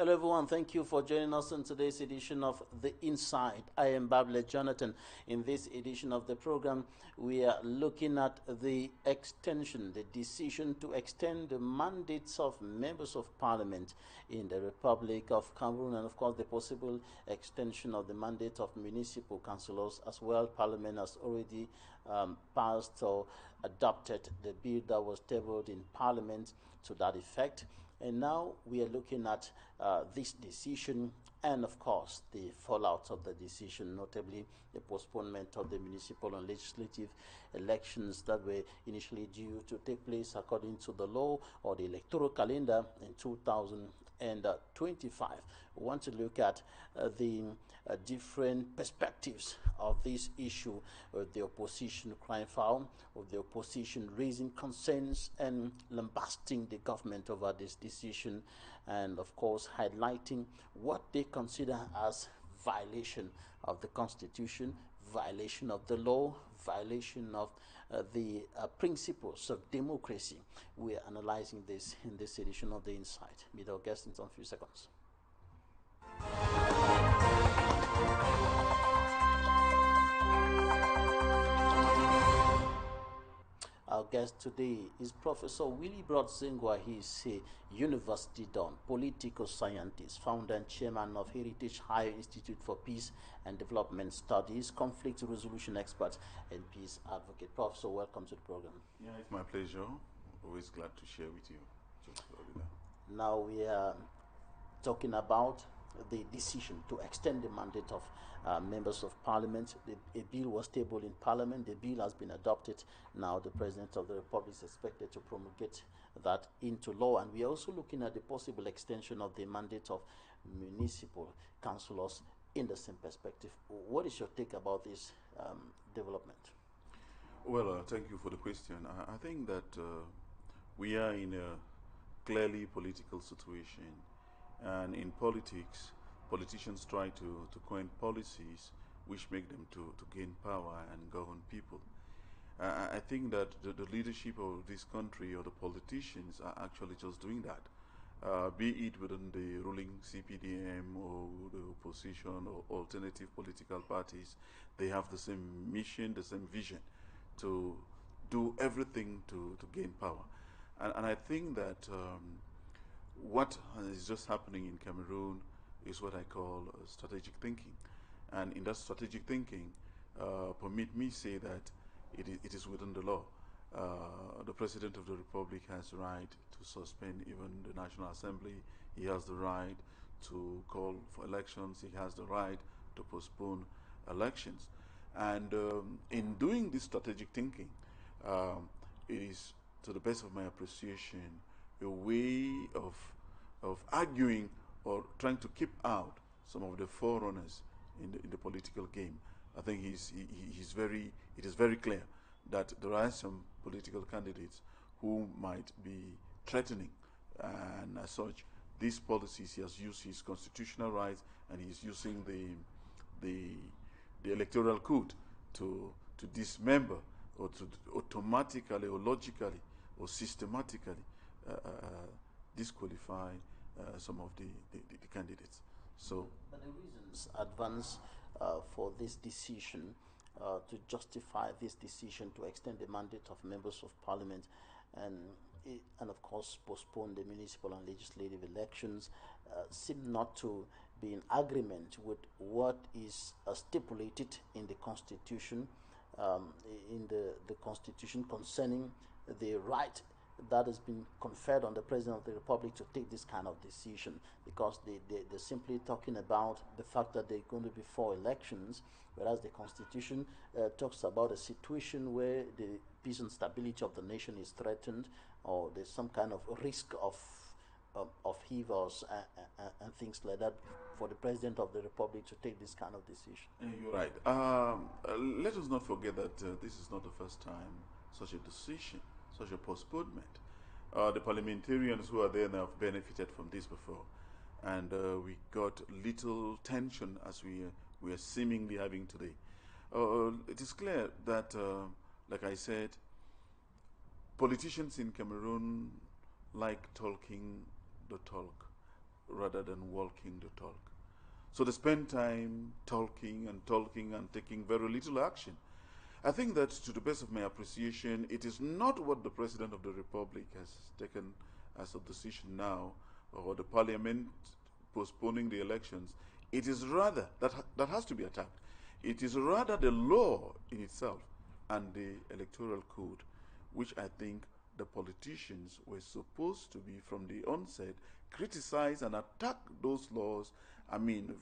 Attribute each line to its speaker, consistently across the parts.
Speaker 1: Hello everyone, thank you for joining us in today's edition of The Inside. I am Babler Jonathan. In this edition of the program, we are looking at the extension, the decision to extend the mandates of members of parliament in the Republic of Cameroon, and of course the possible extension of the mandate of municipal councillors as well. Parliament has already passed or adopted the bill that was tabled in parliament to that effect. And now we are looking at this decision and, of course, the fallout of the decision, notably the postponement of the municipal and legislative elections that were initially due to take place according to the law or the electoral calendar in 2025. We want to look at the different perspectives of this issue, with the opposition crying foul, with the opposition raising concerns and lambasting the government over this decision, and of course highlighting what they consider as violation of the Constitution, violation of the law, violation of the principles of democracy. We are analyzing this in this edition of The Insight. Meet our guest in some few seconds. Our guest today is Professor Willibroad. He is a university don, political scientist, founder and chairman of Heritage Higher Institute for Peace and Development Studies, conflict resolution expert, and peace advocate. Professor, welcome to the program.
Speaker 2: Yeah, it's my pleasure. Always glad to share with you.
Speaker 1: Now we are talking about the decision to extend the mandate of members of parliament. A bill was tabled in parliament. The bill has been adopted. Now the president of the republic is expected to promulgate that into law. And we are also looking at the possible extension of the mandate of municipal councillors in the same perspective. What is your take about this development?
Speaker 2: Well, thank you for the question. I think that we are in a clearly political situation. And in politics, politicians try to coin policies which make them to gain power and govern people. I think that the leadership of this country or the politicians are actually just doing that, be it within the ruling CPDM or the opposition or alternative political parties. They have the same mission, the same vision to do everything to gain power. And I think that what is just happening in Cameroon is what I call strategic thinking. And in that strategic thinking, permit me say that it is within the law. The President of the Republic has the right to suspend even the National Assembly. He has the right to call for elections. He has the right to postpone elections. And in doing this strategic thinking, it is, to the best of my appreciation, a way of arguing or trying to keep out some of the forerunners in the political game. I think it is very clear that there are some political candidates who might be threatening, and as such, these policies, he has used his constitutional rights and he's using the electoral code to dismember or to automatically or logically or systematically disqualify some of the candidates. So,
Speaker 1: but the reasons advance for this decision, to justify this decision to extend the mandate of members of parliament and of course postpone the municipal and legislative elections, seem not to be in agreement with what is stipulated in the Constitution, in the Constitution concerning the right that has been conferred on the President of the Republic to take this kind of decision, because they're simply talking about the fact that there are going to be 4 elections, whereas the Constitution talks about a situation where the peace and stability of the nation is threatened, or there's some kind of risk of upheavals and things like that for the President of the Republic to take this kind of decision.
Speaker 2: You're right. Let us not forget that this is not the first time such a decision, such a postponement. The parliamentarians who are there now have benefited from this before, and we got little tension as we are seemingly having today. It is clear that, like I said, politicians in Cameroon like talking the talk rather than walking the talk. So they spend time talking and taking very little action. I think that, to the best of my appreciation, it is not what the President of the Republic has taken as a decision now, or the Parliament postponing the elections. It is rather, that has to be attacked. It is rather the law in itself and the Electoral Code, which I think the politicians were supposed to be, from the onset, criticize and attack those laws,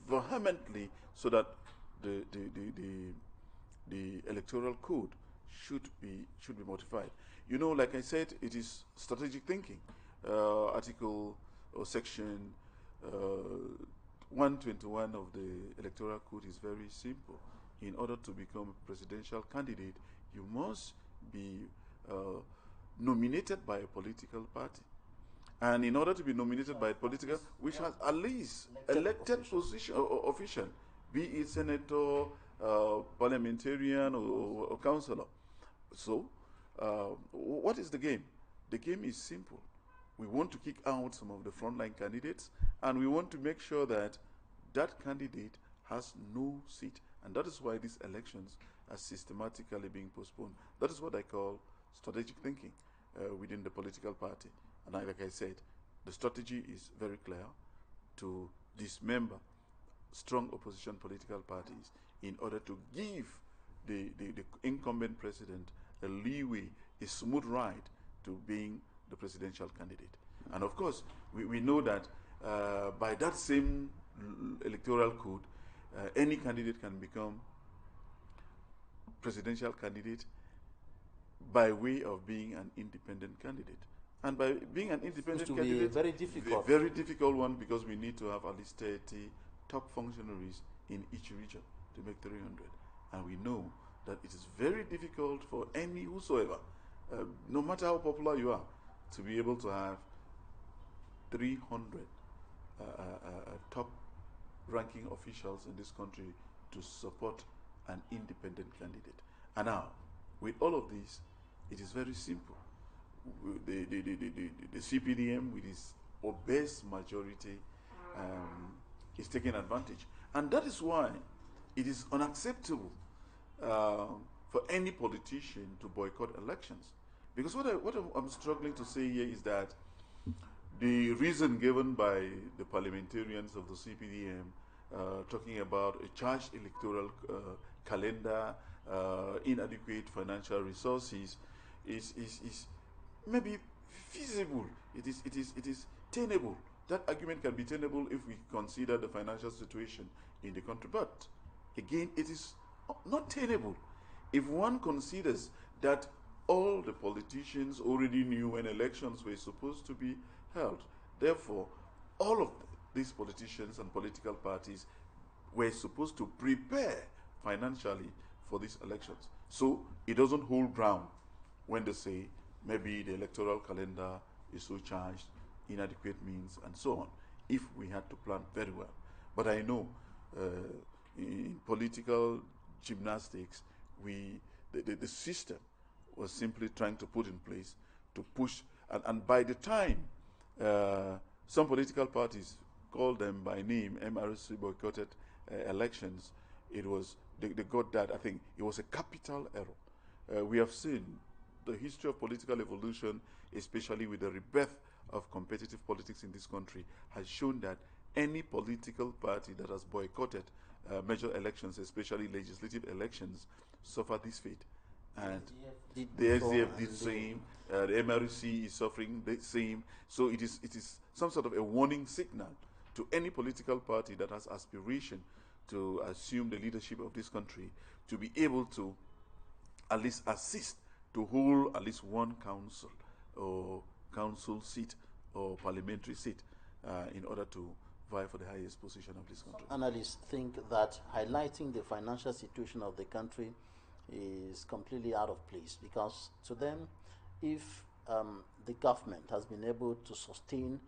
Speaker 2: vehemently, so that the Electoral Code should be modified. You know, like I said, it is strategic thinking. Article or section 121 of the Electoral Code is very simple. In order to become a presidential candidate, you must be nominated by a political party. And in order to be nominated by a political, which has at least elected position or official, be it senator, parliamentarian, or councillor. So, what is the game? The game is simple. We want to kick out some of the frontline candidates, and we want to make sure that that candidate has no seat. And that is why these elections are systematically being postponed. That is what I call strategic thinking within the political party. And like I said, the strategy is very clear: to dismember strong opposition political parties in order to give the incumbent president a leeway, a smooth ride to being the presidential candidate. And of course, we know that by that same electoral code, any candidate can become presidential candidate by way of being an independent candidate. And by being an independent candidate,
Speaker 1: very difficult.
Speaker 2: very difficult one, because we need to have at least 30 top functionaries in each region to make 300. And we know that it is very difficult for any whosoever, no matter how popular you are, to be able to have 300 top ranking officials in this country to support an independent candidate. And now, with all of this, it is very simple. The CPDM, with its obese majority, is taking advantage. And that is why it is unacceptable for any politician to boycott elections. Because what I'm struggling to say here is that the reason given by the parliamentarians of the CPDM, talking about a charged electoral calendar, inadequate financial resources, is maybe feasible. It is tenable. That argument can be tenable if we consider the financial situation in the country. But again, it is not tenable if one considers that all the politicians already knew when elections were supposed to be held. Therefore, all of these politicians and political parties were supposed to prepare financially for these elections. So it doesn't hold ground when they say maybe the electoral calendar is so charged, inadequate means, and so on, if we had to plan very well. But I know in political gymnastics, the system was simply trying to put in place to push, and by the time some political parties, called them by name, MRC, boycotted elections, it was, they got that. I think it was a capital error. We have seen the history of political evolution, especially with the rebirth of competitive politics in this country, has shown that any political party that has boycotted major elections, especially legislative elections, suffer this fate. And the SDF did the same. The MRC is suffering the same. So it is some sort of a warning signal to any political party that has aspiration to assume the leadership of this country, to be able to at least assist to hold at least one council or council seat or parliamentary seat in order to vie for the highest position of this country.
Speaker 1: Analysts think that highlighting the financial situation of the country is completely out of place, because to them, if the government has been able to sustain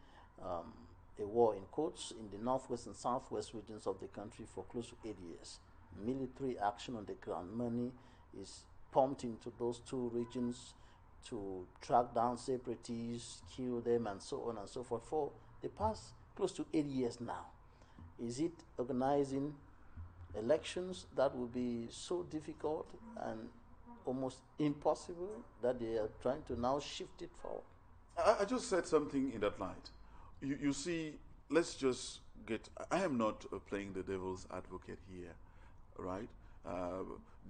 Speaker 1: a war in quotes in the northwest and southwest regions of the country for close to 8 years, military action on the ground, money is pumped into those two regions to track down separatists, kill them, and so on and so forth for the past close to 8 years now. Is it organizing elections that will be so difficult and almost impossible that they are trying to now shift it forward?
Speaker 2: I just said something in that light. You see, let's just get. I am not playing the devil's advocate here, right?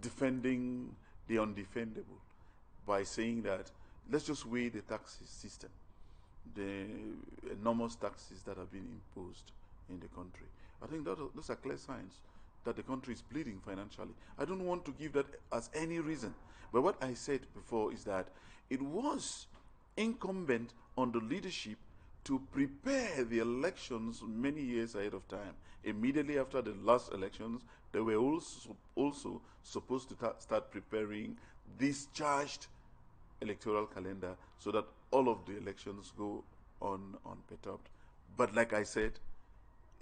Speaker 2: Defending the undefendable by saying that let's just weigh the tax system, the enormous taxes that have been imposed in the country. I think those are clear signs that the country is bleeding financially. I don't want to give that as any reason. But what I said before is that it was incumbent on the leadership to prepare the elections many years ahead of time. Immediately after the last elections, they were also supposed to start preparing this charged electoral calendar so that all of the elections go on unperturbed. But like I said,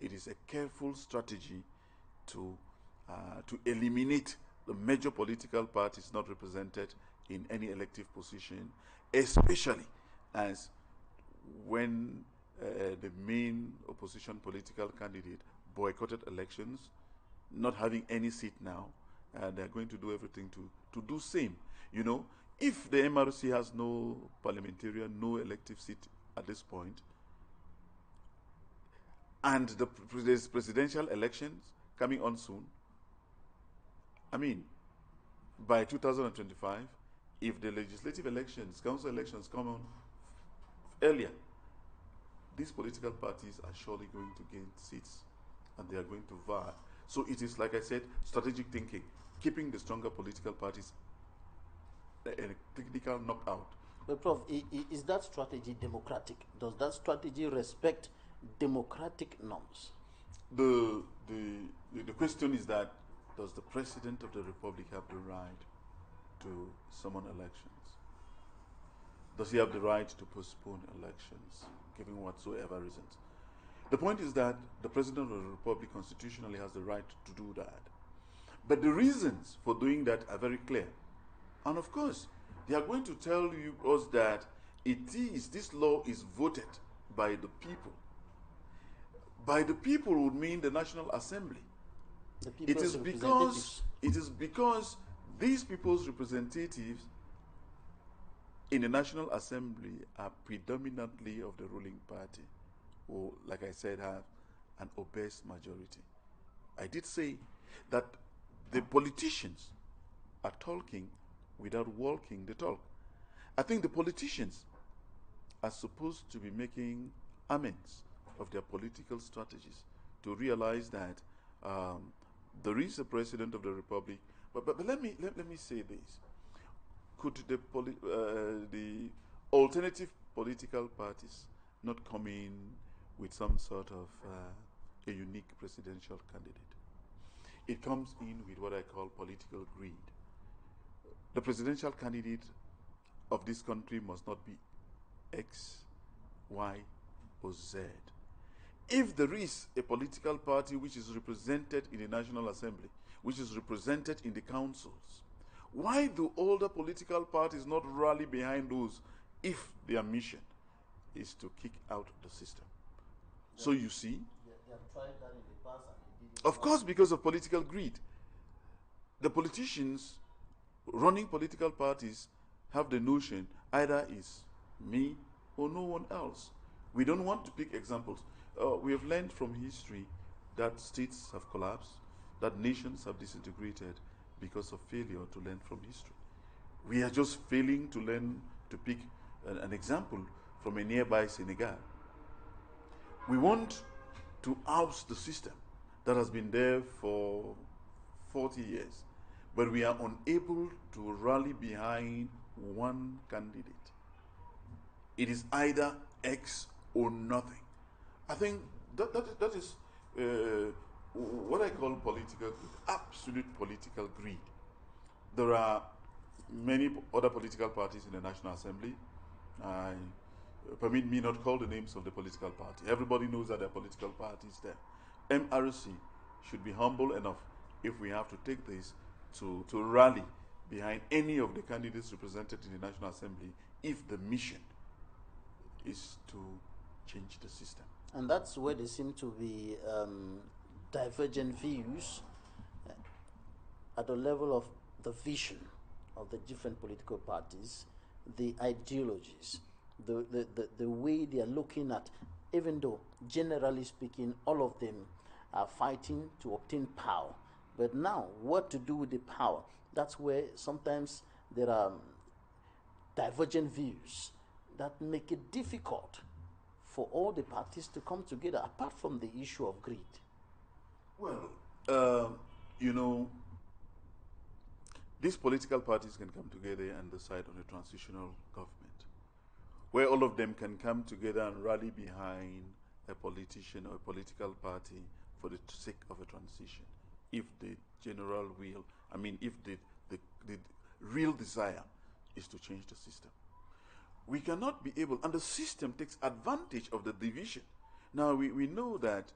Speaker 2: it is a careful strategy to eliminate the major political parties not represented in any elective position, especially as when the main opposition political candidate boycotted elections, not having any seat now, and they're going to do everything to do same. You know, if the MRC has no parliamentarian, no elective seat at this point, and there's presidential elections coming on soon, I mean, by 2025, if the legislative elections, council elections come on earlier, these political parties are surely going to gain seats and they are going to vie. So it is, like I said, strategic thinking, keeping the stronger political parties a technical knockout.
Speaker 1: But Prof, is that strategy democratic? Does that strategy respect democratic norms?
Speaker 2: The question is that, does the President of the Republic have the right to summon elections? Does he have the right to postpone elections, given whatsoever reasons? The point is that the President of the Republic constitutionally has the right to do that. But the reasons for doing that are very clear. And of course, they are going to tell us that this law is voted by the people. By the people would mean the National Assembly. It is because these people's representatives in the National Assembly are predominantly of the ruling party, who, like I said, have an obese majority. I did say that the politicians are talking without walking the talk. I think the politicians are supposed to be making amends of their political strategies to realize that there is a President of the Republic. But let me say this. Could the alternative political parties not come in with some sort of a unique presidential candidate? It comes in with what I call political greed. The presidential candidate of this country must not be X, Y, or Z. If there is a political party which is represented in the National Assembly, which is represented in the councils, why do all the political parties not rally behind those if their mission is to kick out the system? So you see,
Speaker 1: they have tried that in the past and it didn't
Speaker 2: of course, because of political greed. The politicians running political parties have the notion either it's me or no one else. We don't want to pick examples. We have learned from history that states have collapsed, that nations have disintegrated because of failure to learn from history. We are just failing to learn to pick an example from a nearby Senegal. We want to oust the system that has been there for 40 years, but we are unable to rally behind one candidate. It is either X or nothing. I think that is what I call political greed, absolute political greed. There are many other political parties in the National Assembly. Permit me not call the names of the political party. Everybody knows that there are political parties there. MRC should be humble enough, if we have to take this, to rally behind any of the candidates represented in the National Assembly if the mission is to change the system.
Speaker 1: And that's where there seem to be divergent views at the level of the vision of the different political parties, the ideologies, the way they are looking at, even though generally speaking, all of them are fighting to obtain power. But now, what to do with the power? That's where sometimes there are divergent views that make it difficult for all the parties to come together, apart from the issue of greed.
Speaker 2: Well, you know, these political parties can come together and decide on a transitional government, where all of them can come together and rally behind a politician or a political party for the sake of a transition. If the general will, I mean, if the real desire is to change the system. We cannot be able, and the system takes advantage of the division. Now, we know that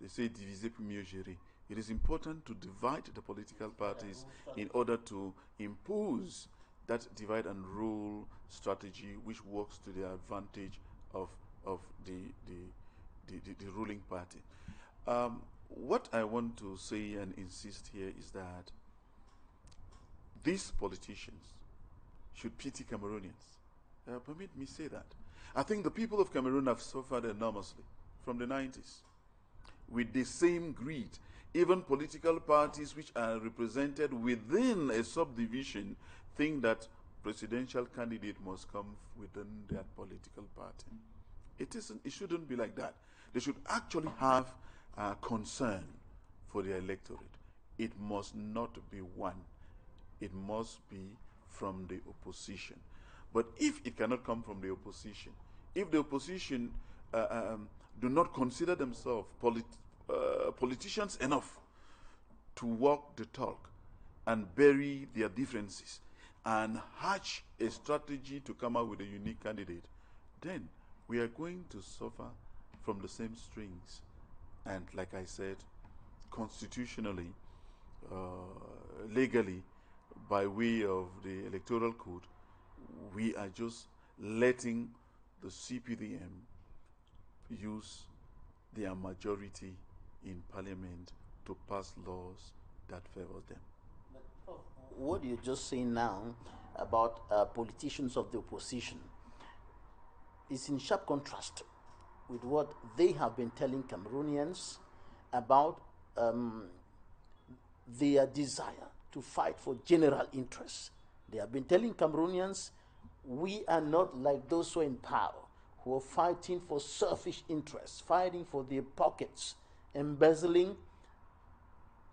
Speaker 2: they say diviser pour mieux gérer. It is important to divide the political parties in order to impose that divide and rule strategy which works to the advantage of the ruling party. What I want to say and insist here is that these politicians should pity Cameroonians. Permit me say that. I think the people of Cameroon have suffered enormously from the 90s with the same greed. Even political parties which are represented within a subdivision think that presidential candidate must come within their political party. It shouldn't be like that. They should actually have concern for their electorate. It must not be one. It must be from the opposition. But if it cannot come from the opposition, if the opposition do not consider themselves politicians enough to walk the talk and bury their differences and hatch a strategy to come out with a unique candidate, then we are going to suffer from the same strings. And like I said, constitutionally, legally, by way of the Electoral Code, we are just letting the CPDM use their majority in Parliament to pass laws that favor them.
Speaker 1: What you're just saying now about politicians of the opposition is in sharp contrast with what they have been telling Cameroonians about their desire to fight for general interests. They have been telling Cameroonians, we are not like those who are in power, who are fighting for selfish interests, fighting for their pockets, embezzling,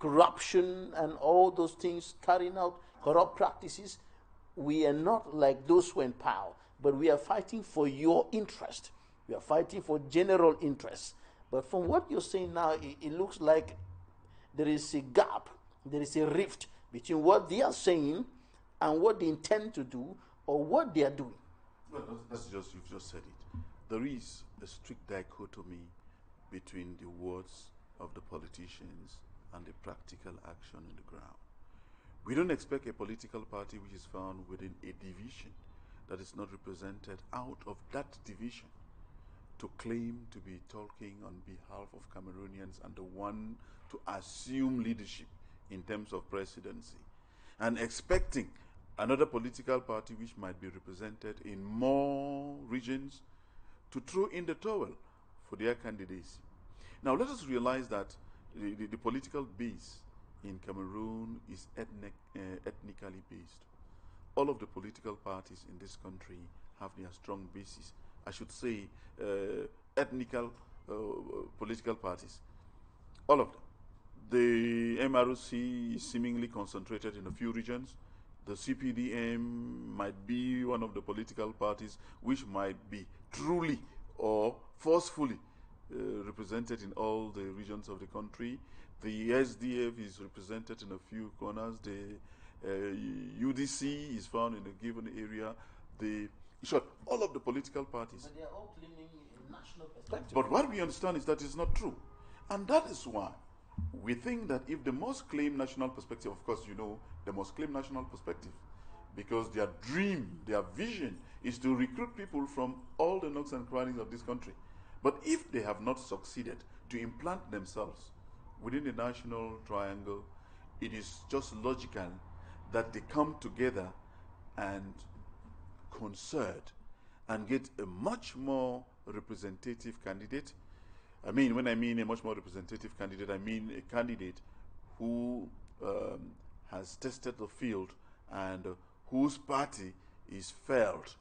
Speaker 1: corruption, and all those things, carrying out corrupt practices. We are not like those who are in power, but we are fighting for your interest. We are fighting for general interests. But from what you're saying now, it looks like there is a gap, there is a rift between what they are saying and what they intend to do or what they are doing.
Speaker 2: Well, you've just said it. There is a strict dichotomy between the words of the politicians and the practical action on the ground. We don't expect a political party which is found within a division that is not represented out of that division to claim to be talking on behalf of Cameroonians and the one to assume leadership in terms of presidency, and expecting another political party which might be represented in more regions to throw in the towel for their candidacy. Now let us realize that the political base in Cameroon is ethnically based. All of the political parties in this country have their strong bases. I should say ethnical political parties. All of them. The MRC is seemingly concentrated in a few regions. The CPDM might be one of the political parties which might be truly or forcefully represented in all the regions of the country. The SDF is represented in a few corners. The UDC is found in a given area. All of the political parties.
Speaker 1: But they are all claiming a national perspective.
Speaker 2: But what we understand is that it's not true. And that is why we think that if they must claim national perspective, of course, you know, they must claim national perspective because their dream, their vision is to recruit people from all the nooks and crannies of this country. But if they have not succeeded to implant themselves within the national triangle, it is just logical that they come together and concert and get a much more representative candidate. I mean, when I mean a much more representative candidate, I mean a candidate who has tested the field and whose party is felt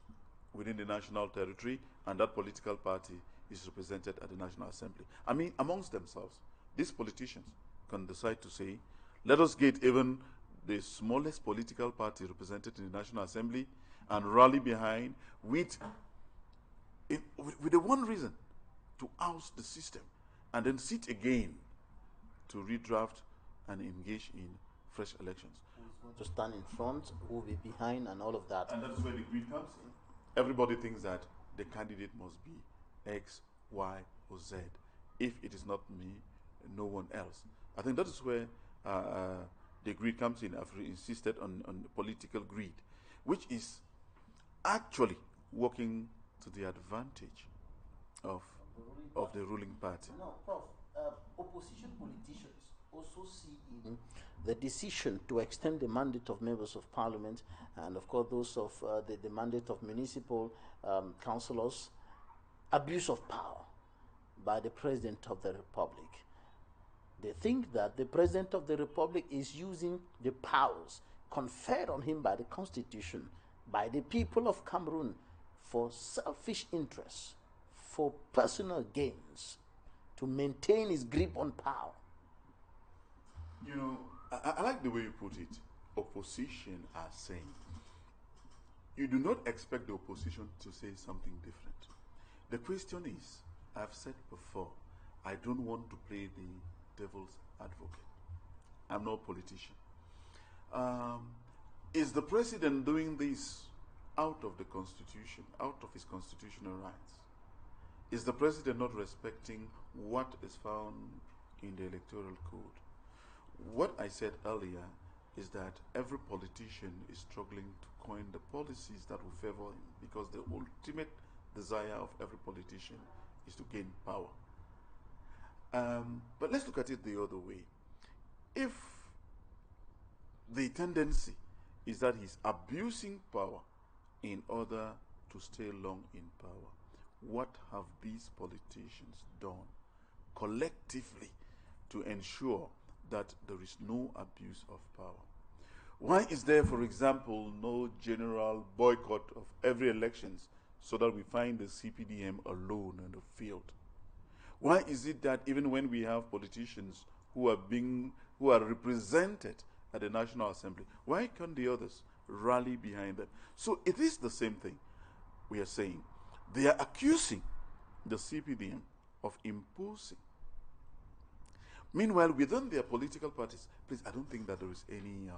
Speaker 2: within the national territory, and that political party is represented at the National Assembly. I mean, amongst themselves, these politicians can decide to say, let us get even the smallest political party represented in the National Assembly and rally behind with the one reason, to oust the system, and then sit again to redraft and engage in fresh elections.
Speaker 1: Who's going to stand in front, who will be behind, and all of that.
Speaker 2: And that is where the greed comes in. Everybody thinks that the candidate must be X, Y, or Z. If it is not me, no one else. I think that is where the greed comes in. I've insisted on political greed, which is actually working to the advantage of the ruling party.
Speaker 1: No, Prof, opposition politicians also see in the decision to extend the mandate of members of parliament, and of course those of the mandate of municipal councillors, abuse of power by the President of the Republic. They think that the President of the Republic is using the powers conferred on him by the Constitution, by the people of Cameroon, for selfish interests, for personal gains, to maintain his grip on power.
Speaker 2: You know, I like the way you put it. Opposition are saying. You do not expect the opposition to say something different. The question is, I've said before, I don't want to play the devil's advocate. I'm not a politician. Is the president doing this out of the Constitution, out of his constitutional rights? Is the president not respecting what is found in the Electoral Code? What I said earlier is that every politician is struggling to coin the policies that will favor him, because the ultimate desire of every politician is to gain power. But let's look at it the other way. If the tendency is that he's abusing power in order to stay long in power, what have these politicians done collectively to ensure that there is no abuse of power? Why is there, for example, no general boycott of every elections so that we find the CPDM alone in the field? Why is it that even when we have politicians who are represented at the National Assembly, why can't the others rally behind them? So it is the same thing we are saying. They are accusing the CPDM of imposing. Meanwhile, within their political parties, please, I don't think that there is any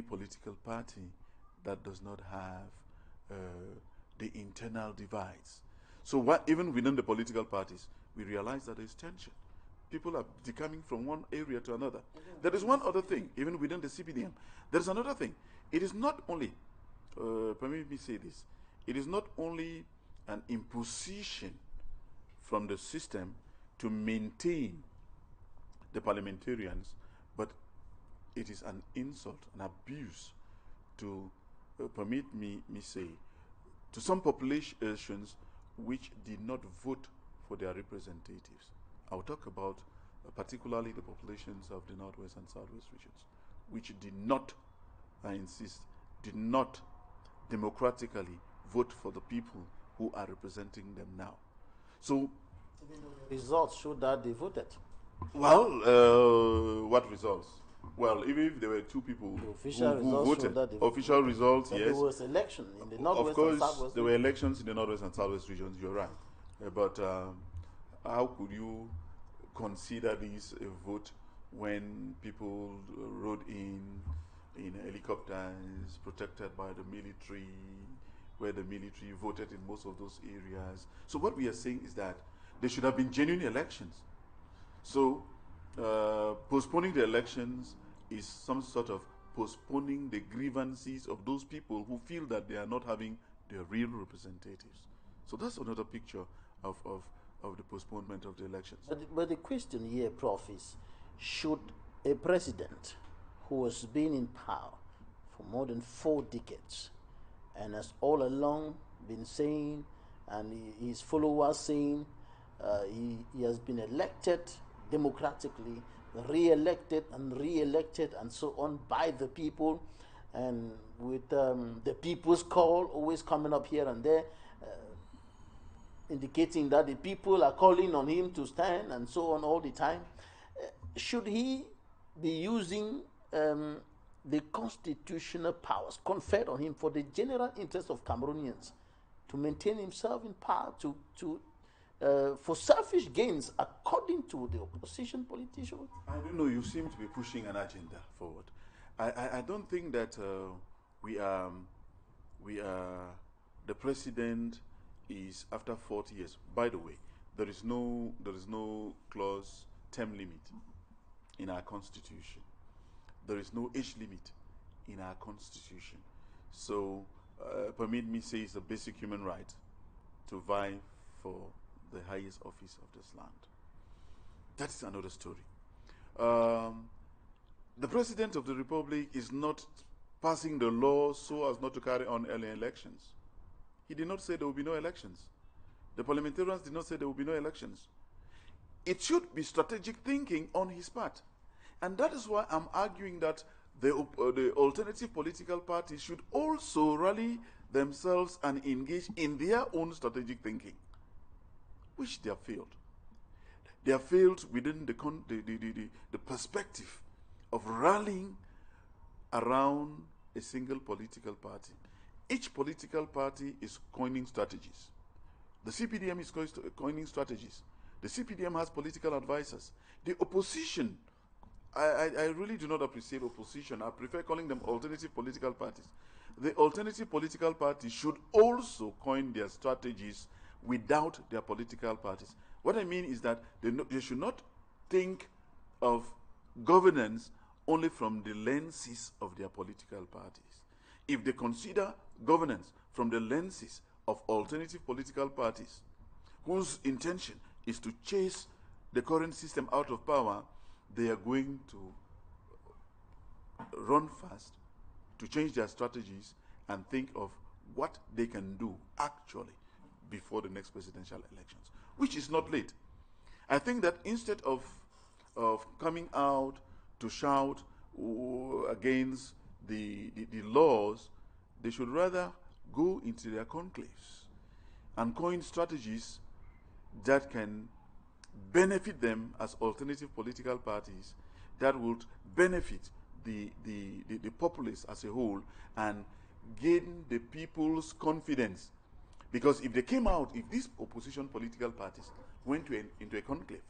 Speaker 2: political party that does not have the internal divides. So what, even within the political parties, we realize that there is tension. People are decoming from one area to another. There is one other thing, even within the CPDM. There is another thing. It is not only, permit me say this, it is not only an imposition from the system to maintain the parliamentarians, but it is an insult, an abuse to, permit me say, to some populations which did not vote for their representatives. I'll talk about particularly the populations of the Northwest and Southwest regions, which did not, I insist, did not democratically vote for the people who are representing them now. So,
Speaker 1: even though the results show that they voted.
Speaker 2: Well, what results? Well, even if there were two people who voted, official results, yes.
Speaker 1: There was election in the Northwest
Speaker 2: and Southwest.
Speaker 1: Of course,
Speaker 2: there were elections in the Northwest and Southwest regions, you're right. But how could you consider this a vote when people rode in helicopters protected by the military, where the military voted in most of those areas? So what we are saying is that there should have been genuine elections. So postponing the elections is some sort of postponing the grievances of those people who feel that they are not having their real representatives. So that's another picture of the postponement of the elections.
Speaker 1: But the question here, Prof, is should a president who has been in power for more than 4 decades and has all along been saying, and his followers saying, he has been elected democratically, re-elected and so on by the people, and with the people's call always coming up here and there, indicating that the people are calling on him to stand and so on all the time. Should he be using the constitutional powers conferred on him for the general interest of Cameroonians to maintain himself in power, for selfish gains, according to the opposition politicians?
Speaker 2: I don't know, you seem to be pushing an agenda forward. I don't think that we are, the president is after 40 years. By the way, there is no clause term limit in our constitution. There is no age limit in our constitution. So permit me say it's a basic human right to vie for the highest office of this land. That is another story. The president of the republic is not passing the law so as not to carry on early elections. He did not say there will be no elections. The parliamentarians did not say there will be no elections. It should be strategic thinking on his part. And that is why I'm arguing that the alternative political parties should also rally themselves and engage in their own strategic thinking, which they have failed. They have failed within the perspective of rallying around a single political party. Each political party is coining strategies. The CPDM is coining strategies. The CPDM has political advisors. The opposition, I really do not appreciate opposition. I prefer calling them alternative political parties. The alternative political parties should also coin their strategies without their political parties. What I mean is that they should not think of governance only from the lenses of their political parties. If they consider governance from the lenses of alternative political parties, whose intention is to chase the current system out of power, they are going to run fast to change their strategies and think of what they can do actually before the next presidential elections, which is not late. I think that instead of coming out to shout against the laws, they should rather go into their conclaves and coin strategies that can benefit them as alternative political parties, that would benefit the populace as a whole and gain the people's confidence. Because if they came out, if these opposition political parties went into a conclave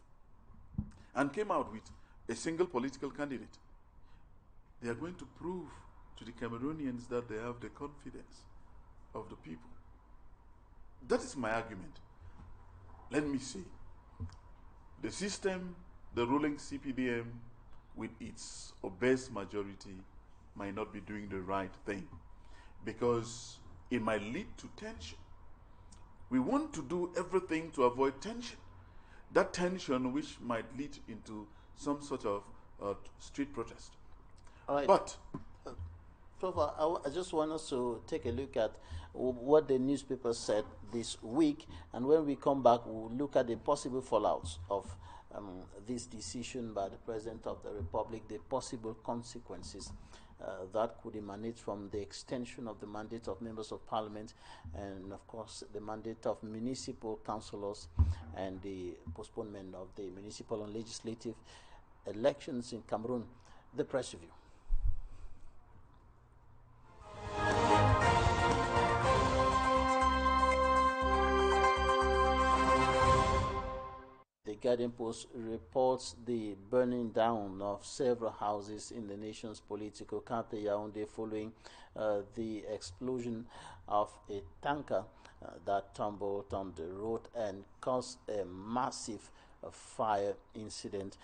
Speaker 2: and came out with a single political candidate, they are going to prove to the Cameroonians that they have the confidence of the people. That is my argument. Let me see. The system, the ruling CPDM, with its obese majority, might not be doing the right thing because it might lead to tension. We want to do everything to avoid tension. That tension which might lead into some sort of street protest.
Speaker 1: All right.
Speaker 2: But
Speaker 1: Prof, I just want us to take a look at what the newspaper said this week, and when we come back, we'll look at the possible fallouts of this decision by the President of the Republic, the possible consequences that could emanate from the extension of the mandate of members of Parliament, and of course the mandate of municipal councillors, and the postponement of the municipal and legislative elections in Cameroon. The press review. The Guardian Post reports the burning down of several houses in the nation's political capital, Yaoundé, following the explosion of a tanker that tumbled on the road and caused a massive fire incident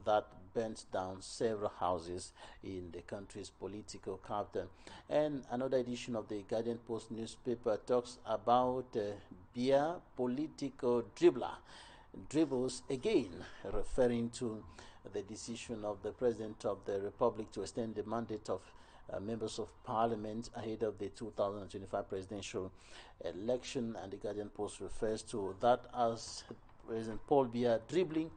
Speaker 1: that burnt down several houses in the country's political capital. And another edition of the Guardian Post newspaper talks about Bia political dribbler dribbles again, referring to the decision of the President of the Republic to extend the mandate of members of parliament ahead of the 2025 presidential election. And the Guardian Post refers to that as President Paul Biya dribbling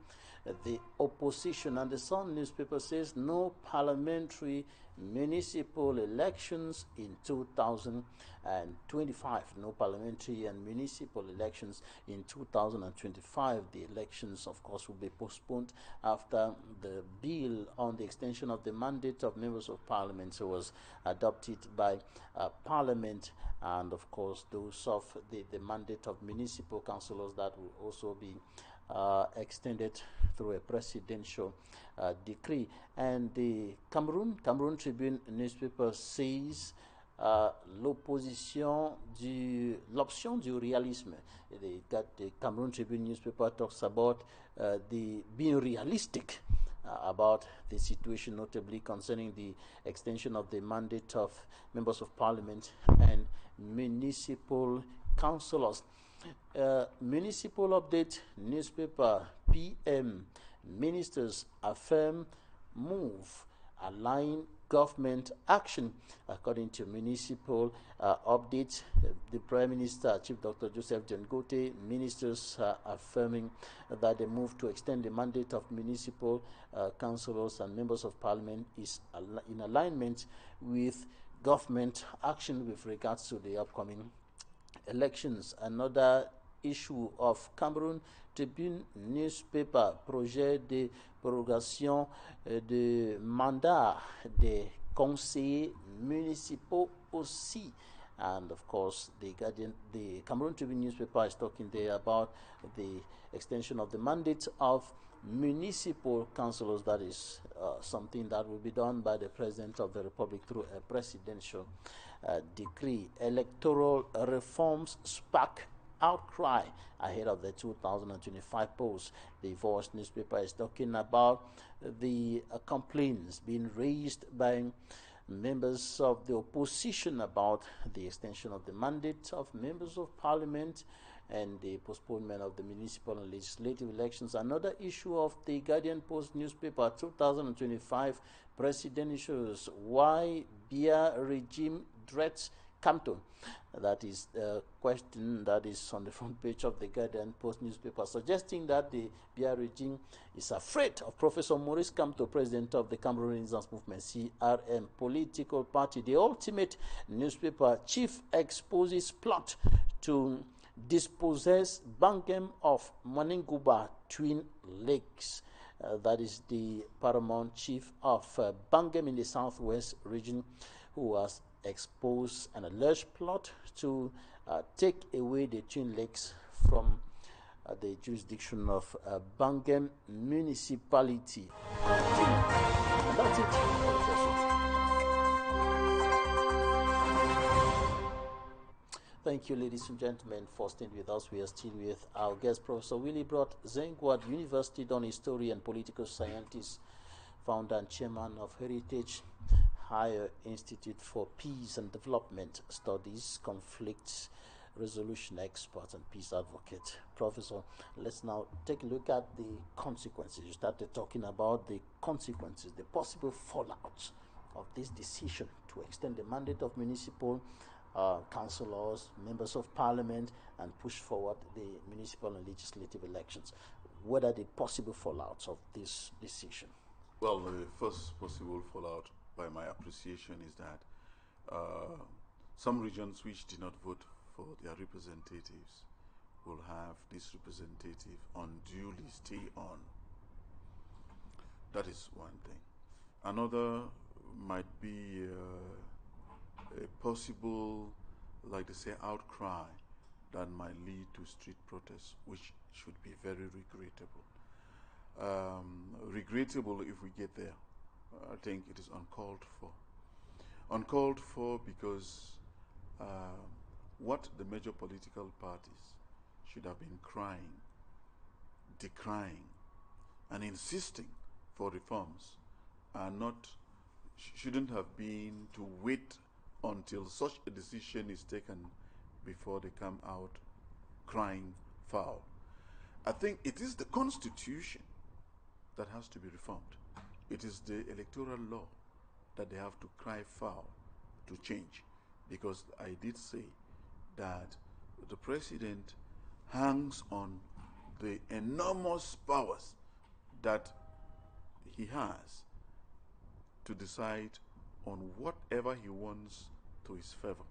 Speaker 1: the opposition. And the Sun newspaper says no parliamentary municipal elections in 2025. No parliamentary and municipal elections in 2025. The elections, of course, will be postponed after the bill on the extension of the mandate of members of parliament was adopted by parliament, and of course those of the mandate of municipal councillors that will also be extended through a presidential decree. And the Cameroon Tribune newspaper says l'option du réalisme. The Cameroon Tribune newspaper talks about the being realistic about the situation, notably concerning the extension of the mandate of members of parliament and municipal councillors. Municipal update newspaper PM ministers affirm move align government action. According to municipal update, the Prime Minister, Chief Dr. Joseph Jangote, ministers affirming that the move to extend the mandate of municipal councillors and members of parliament is in alignment with government action with regards to the upcoming elections. Another issue of Cameroon Tribune newspaper, projet de prorogation de mandat des conseillers municipaux aussi. And of course, the Cameroon Tribune newspaper is talking there about the extension of the mandate of municipal councillors. That is something that will be done by the President of the Republic through a presidential decree. Electoral reforms spark outcry ahead of the 2025 polls. The Voice newspaper is talking about the complaints being raised by members of the opposition about the extension of the mandate of members of parliament and the postponement of the municipal and legislative elections. Another issue of the Guardian Post newspaper, 2025 presidentials, why Biya regime threats Camto. That is the question that is on the front page of the Guardian Post newspaper, suggesting that the Biya regime is afraid of Professor Maurice Camto, president of the Cameroon Renaissance Movement, CRM political party. The Ultimate newspaper chief exposes plot to dispossess Bangem of Maninguba Twin Lakes. That is the paramount chief of Bangem in the southwest region, who has exposed an alleged plot to take away the Twin Lakes from the jurisdiction of Bangem municipality. And that's it for the first one. Thank you, ladies and gentlemen, for staying with us. We are still with our guest, Professor Willibroad, NGWA University Don historian and political scientist, founder and chairman of Heritage Higher Institute for Peace and Development Studies, conflict resolution expert and peace advocate. Professor, let's now take a look at the consequences. You started talking about the consequences, the possible fallout of this decision to extend the mandate of municipal councillors, members of parliament, and push forward the municipal and legislative elections. What are the possible fallouts of this decision?
Speaker 2: Well, the first possible fallout, by my appreciation, is that some regions which did not vote for their representatives will have this representative unduly stay on. That is one thing. Another might be a possible, like they say, outcry that might lead to street protests, which should be very regrettable. Regrettable if we get there. I think it is uncalled for. Uncalled for because what the major political parties should have been crying decrying and insisting for reforms are not, shouldn't have been to wait until such a decision is taken before they come out crying foul. I think it is the Constitution that has to be reformed. It is the electoral law that they have to cry foul to change, because I did say that the president hangs on the enormous powers that he has to decide on whatever he wants to his favor.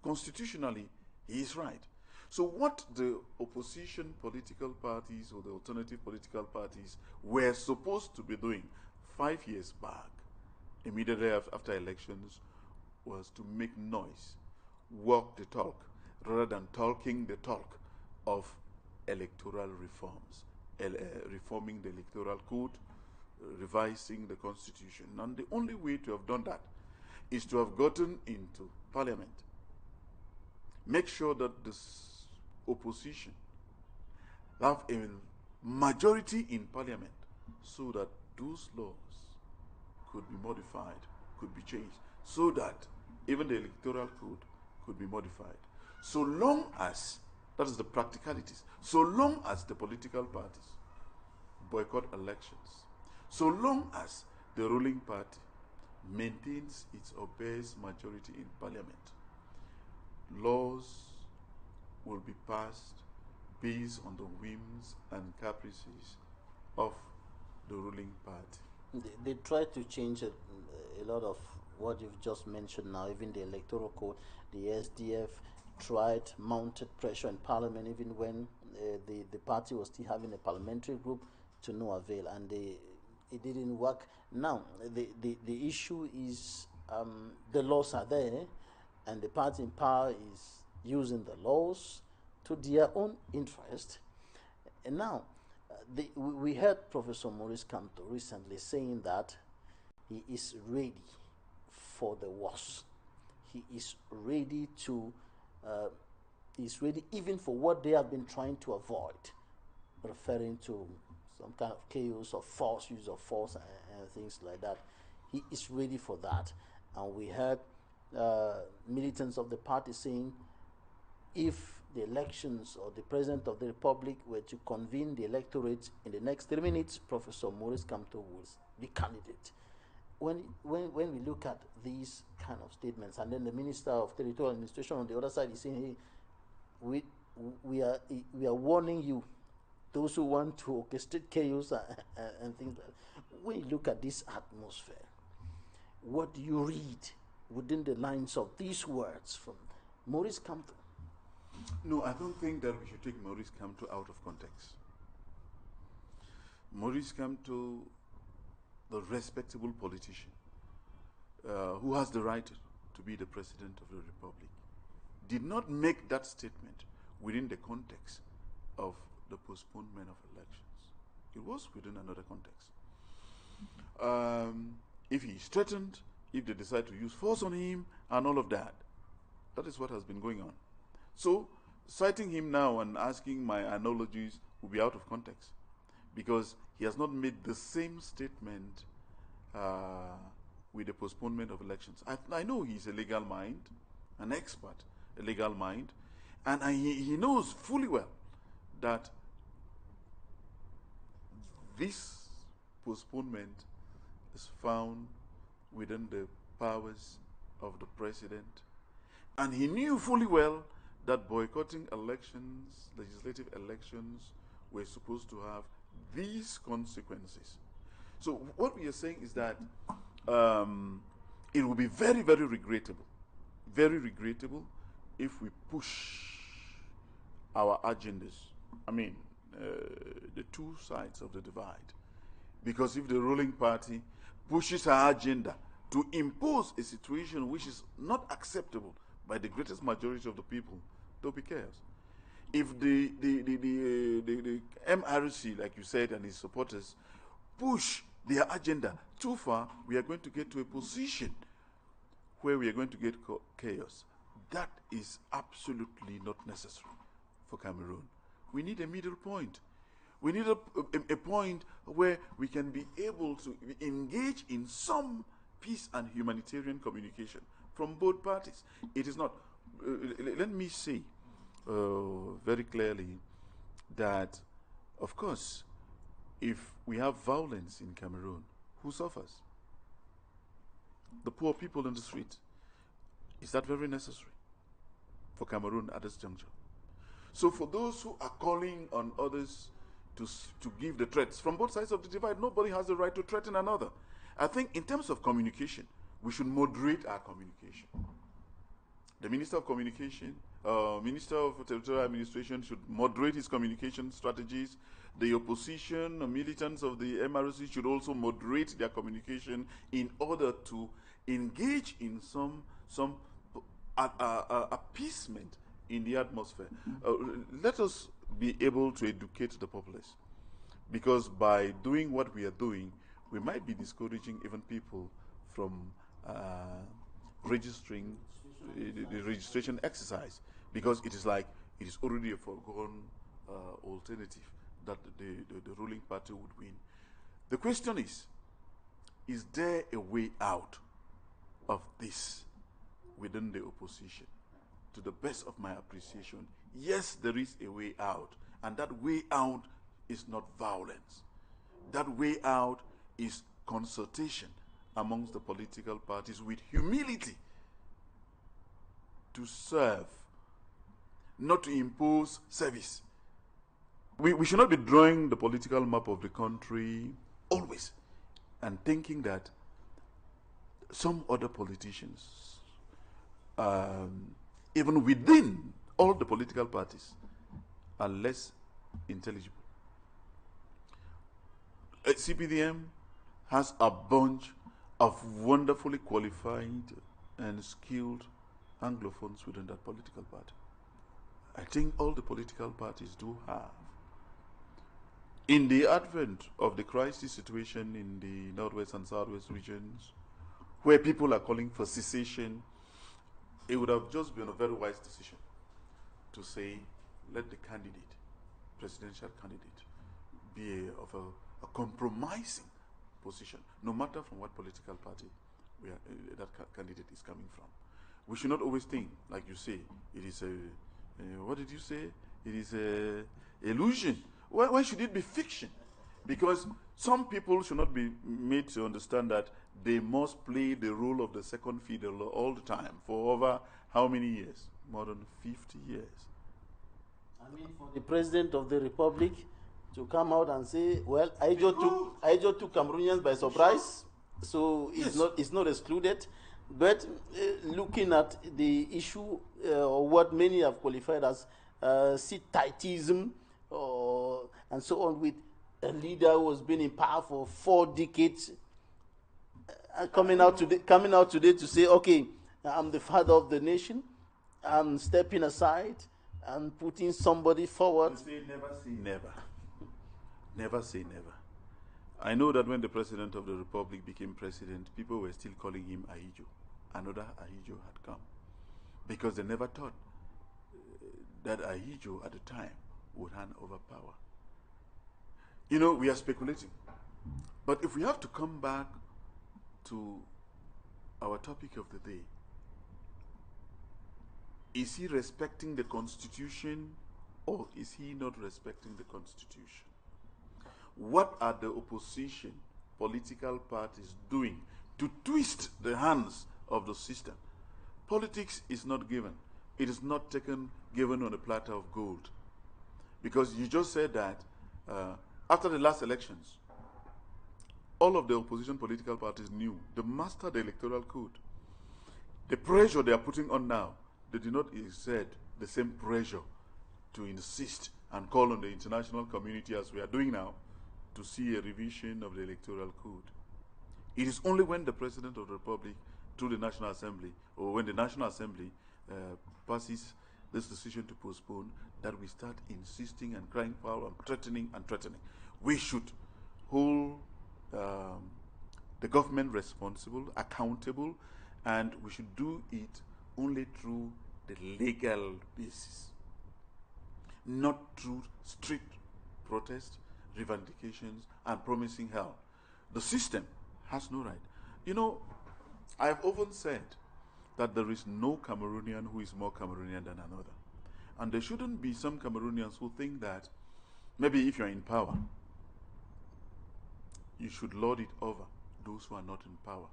Speaker 2: Constitutionally, he is right. So what the opposition political parties or the alternative political parties were supposed to be doing 5 years back, immediately after elections, was to make noise, walk the talk, rather than talking the talk of electoral reforms, reforming the electoral code, revising the constitution. And the only way to have done that is to have gotten into parliament, make sure that this opposition have a majority in parliament so that those laws could be modified, could be changed, so that even the electoral code could be modified. So long as, that is the practicalities, so long as the political parties boycott elections, so long as the ruling party maintains its or bears majority in parliament, laws will be passed based on the whims and caprices of the ruling party.
Speaker 1: They try to change a lot of what you've just mentioned now, even the electoral code. The SDF tried, mounted pressure in parliament, even when the party was still having a parliamentary group, to no avail, and it didn't work. Now, the issue is the laws are there, and the party in power is using the laws to their own interest. And now, we heard Professor Maurice Kamto recently saying that he is ready for the worst. He is ready to, he's ready even for what they have been trying to avoid, referring to some kind of chaos or force, use of force and things like that. He is ready for that. And we heard militants of the party saying, if the elections or the president of the republic were to convene the electorate in the next 3 minutes, Professor Maurice Kamto will be candidate. When we look at these kind of statements, and then the Minister of Territorial Administration on the other side is saying, hey, we are warning you, those who want to orchestrate chaos and things like that. When you look at this atmosphere, what do you read within the lines of these words from Maurice Kamto?
Speaker 2: No, I don't think that we should take Maurice Kamto out of context. Maurice Kamto, the respectable politician who has the right to be the president of the republic, did not make that statement within the context of the postponement of elections. It was within another context. If he is threatened, if they decide to use force on him, and all of that, that is what has been going on. So, citing him now and asking my analogies will be out of context, because he has not made the same statement with the postponement of elections. I know he's a legal mind, an expert, a legal mind, and he knows fully well that this postponement is found within the powers of the president, and he knew fully well that boycotting elections, legislative elections, were supposed to have these consequences. So what we are saying is that it will be very, very regrettable if we push our agendas. I mean, the two sides of the divide. Because if the ruling party pushes her agenda to impose a situation which is not acceptable by the greatest majority of the people, there'll be chaos. If the MRC, like you said, and his supporters push their agenda too far, we are going to get to a position where we are going to get chaos. That is absolutely not necessary for Cameroon. We need a middle point. We need a point where we can be able to engage in some peace and humanitarian communication from both parties. It is not, let me say very clearly that, of course, if we have violence in Cameroon, who suffers? The poor people in the street. Is that very necessary for Cameroon at this juncture? So for those who are calling on others to give the threats from both sides of the divide, nobody has the right to threaten another. I think in terms of communication, we should moderate our communication. The Minister of Communication, Minister of Territorial Administration should moderate his communication strategies. The opposition, militants of the MRC should also moderate their communication in order to engage in some appeasement in the atmosphere. Let us be able to educate the populace, because by doing what we are doing, we might be discouraging even people from registering the registration exercise, because it is like it is already a foregone alternative that the ruling party would win. The question is there a way out of this within the opposition? To the best of my appreciation, yes, there is a way out, and that way out is not violence. That way out is consultation amongst the political parties with humility to serve, not to impose service. We should not be drawing the political map of the country always and thinking that some other politicians, even within all the political parties, are less intelligible. CPDM has a bunch of wonderfully qualified and skilled Anglophones within that political party. I think all the political parties do have. In the advent of the crisis situation in the Northwest and Southwest regions, where people are calling for cessation, it would have just been a very wise decision to say, let the candidate, presidential candidate, be of a compromising position, no matter from what political party that candidate is coming from. We should not always think, like you say, it is what did you say? It is a illusion. Why should it be fiction? Because some people should not be made to understand that they must play the role of the second fiddle all the time for over how many years? More than 50 years.
Speaker 1: I mean, for the President of the Republic to come out and say, well, Ijo took Cameroonians by surprise, so it's not excluded. But looking at the issue, or what many have qualified as seat-tightism, and so on, with a leader who has been in power for 4 decades, coming out today to say, okay, I'm the father of the nation, I'm stepping aside and putting somebody forward.
Speaker 2: You say never say never. Never say never. I know that when the President of the Republic became president, people were still calling him Ahijo. Another Ahijo had come. Because they never thought that Ahijo at the time would hand over power. You know, we are speculating. But if we have to come back to our topic of the day, is he respecting the Constitution or is he not respecting the Constitution? What are the opposition political parties doing to twist the hands of the system? Politics is not given. It is not given on a platter of gold. Because you just said that after the last elections, all of the opposition political parties knew they mastered the electoral code. The pressure they are putting on now, they did not exert the same pressure to insist and call on the international community as we are doing now to see a revision of the electoral code. It is only when the President of the Republic, through the National Assembly, or when the National Assembly passes this decision to postpone, that we start insisting and crying foul and threatening and threatening. We should hold the government responsible, accountable, and we should do it only through the legal basis, not through street protest, revendications, and promising help. The system has no right. You know, I've often said that there is no Cameroonian who is more Cameroonian than another. And there shouldn't be some Cameroonians who think that maybe if you're in power, you should lord it over those who are not in power.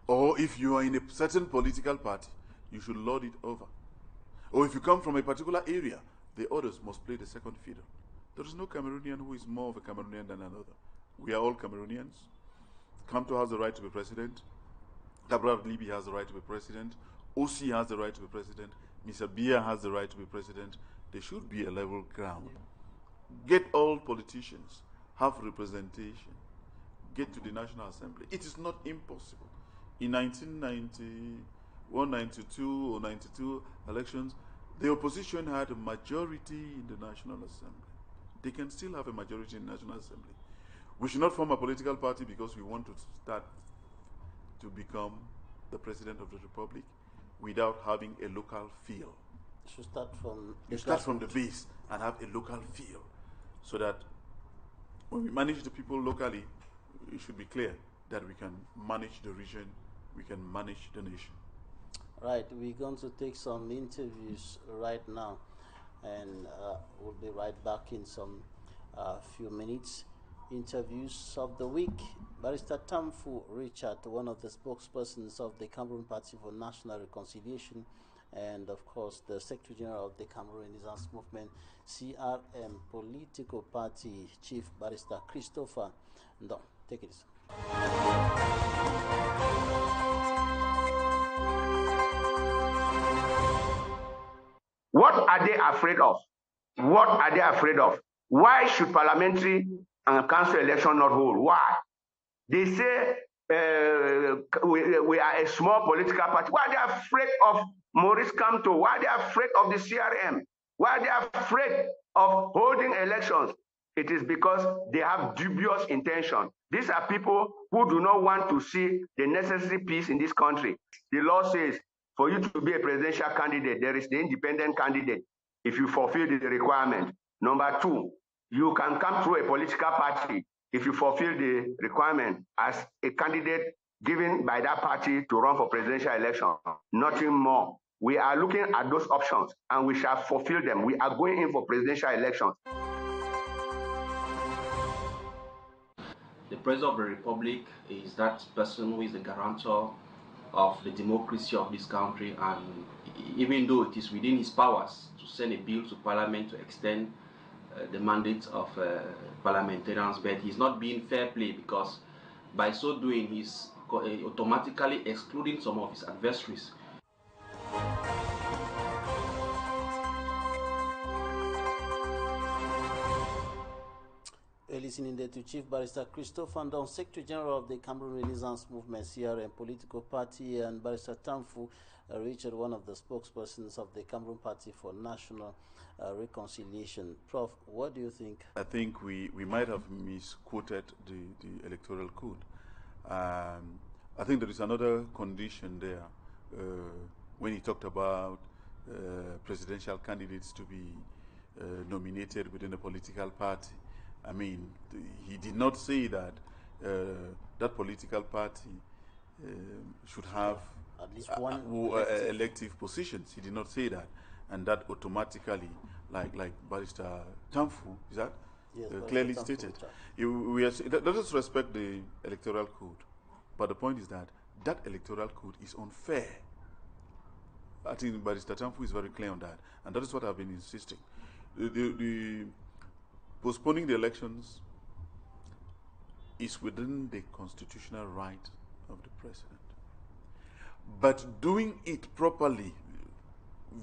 Speaker 2: Or if you are in a certain political party, you should lord it over. Or if you come from a particular area, the others must play the second fiddle. There is no Cameroonian who is more of a Cameroonian than another. We are all Cameroonians. Kamto has the right to be president. Gabriel Libby has the right to be president. OC has the right to be president. Mr. Bia has the right to be president. There should be a level ground. Get all politicians, have representation. Get to the National Assembly. It is not impossible. In 1991, 92 or 92 elections, the opposition had a majority in the National Assembly. They can still have a majority in the National Assembly. We should not form a political party because we want to start to become the President of the Republic without having a local feel.
Speaker 1: You start from
Speaker 2: the base and have a local feel, so that when we manage the people locally, it should be clear that we can manage the region, we can manage the nation.
Speaker 1: Right, we're going to take some interviews right now, and we'll be right back in some few minutes. Interviews of the week. Barrister Tamfu Richard, one of the spokespersons of the Cameroon Party for National Reconciliation, and of course the Secretary General of the Cameroon Renaissance Movement, CRM political party chief, Barrister Christopher Ndong. Take it easy.
Speaker 3: What are they afraid of? What are they afraid of? Why should parliamentary and council election not hold? Why? They say we are a small political party. Why are they afraid of Maurice Kamto? Why are they afraid of the CRM? Why are they afraid of holding elections? It is because they have dubious intention. These are people who do not want to see the necessary peace in this country. The law says for you to be a presidential candidate, there is the independent candidate if you fulfill the requirement. Number two, you can come through a political party if you fulfill the requirement as a candidate given by that party to run for presidential election. Nothing more. We are looking at those options and we shall fulfill them. We are going in for presidential elections.
Speaker 4: The President of the Republic is that person who is the guarantor of the democracy of this country, and even though it is within his powers to send a bill to Parliament to extend the mandate of parliamentarians, but he's not being fair play, because by so doing he's automatically excluding some of his adversaries.
Speaker 1: Listening there to Chief Barrister Christopher Ndong, Secretary General of the Cameroon Renaissance Movement, CRM political party, and Barrister Tamfu Richard, one of the spokespersons of the Cameroon Party for National Reconciliation. Prof, what do you think?
Speaker 2: I think we might have misquoted the electoral code. I think there is another condition there when he talked about presidential candidates to be nominated within a political party. I mean, he did not say that that political party should have
Speaker 1: at least one
Speaker 2: elective positions. He did not say that, and that automatically, like Barrister Tamfu, is that
Speaker 1: yes,
Speaker 2: clearly stated. Let us respect the electoral code, but the point is that that electoral code is unfair. I think Barrister Tamfu is very clear on that, and that is what I've been insisting. The postponing the elections is within the constitutional right of the president. But doing it properly,